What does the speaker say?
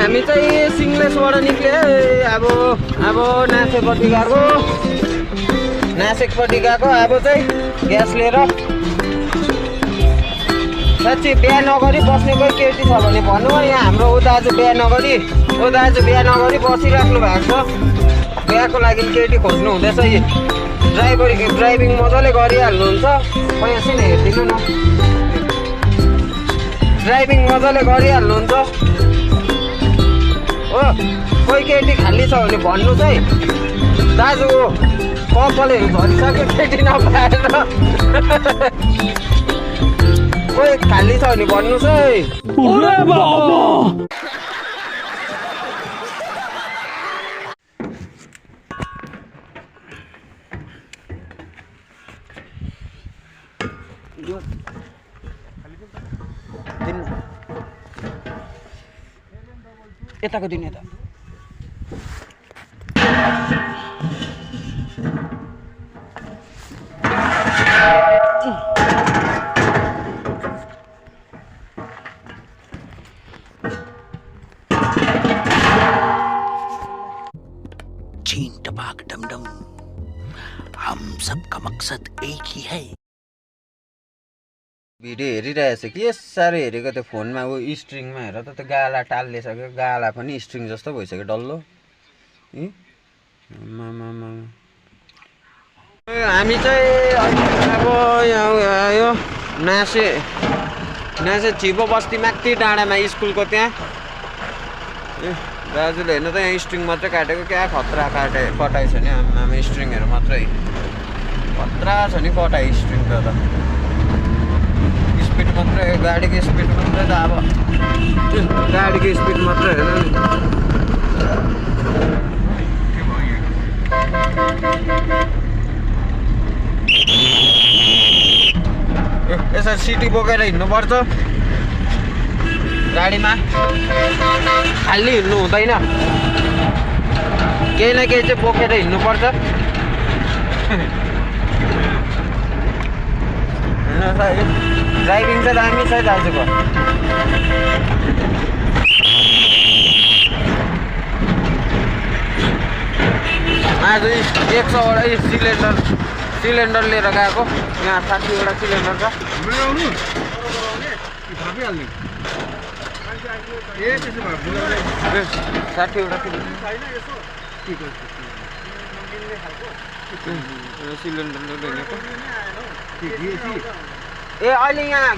हामी चाहिँ सिङ्लेसबाट निक्ले अब नासेकपट्टि गएको अब चाहिँ ग्यास लिएर साँच्ची बिहा नगरी बस्ने कोही केटी छ भने भन्नु यहाँ हाम्रो दाजु बिहा नगरी बसिराख्नु भएको छ बिहाको लागि केटी खोज्नु हुँदैछ यी ड्राइभिङ मजाले गरिहाल्नुहुन्छ पैसा हेरिदिनु न ड्राइभिङ मजाले गरिहाल्नुहुन्छ हो कोही केटी खाली छ भने भन्नु चाहिँ दाजु कपालहरू झरिसक्यो केटी नपाएर कोही खाली छ भने भन्नुहोस् है यताको दिन यता चीन टपाक डमडम हम सबका मकसद एक ही है। भिडियो हेरिरहेछ कि साह्रो हेरेको त्यो फोनमा ऊ स्ट्रिङमा हेर त त्यो गाला टाल्लिसक्यो गाला पनि स्ट्रिङ जस्तो भइसक्यो डल्लो हामी चाहिँ अब यो नासे छिपो बस्ती माथि डाँडामा स्कुलको त्यहाँ दाजुले हेर्नु त यहाँ स्ट्रिङ मात्रै काटेको क्या खतरा कटाएछ नि आमा स्ट्रिङहरू मात्रै खतरा छ नि कटाए स्ट्रिङ त स्पिड मात्रै गाडीको स्पिड मात्रै त अब गाडीको स्पिड मात्रै हेर्नु नि यसरी सिटी बोकेर हिँड्नुपर्छ गाडीमा खाली हिँड्नु हुँदैन केही न केही चाहिँ बोकेर हिँड्नुपर्छ ड्राइभिङ चाहिँ दामी छ दाजुको आज 100वटा सिलिन्डर लिएर गएको यहाँ 60वटा सिलिन्डर छ 60वटा सिलिन्डर लिएको ए अहिले यहाँ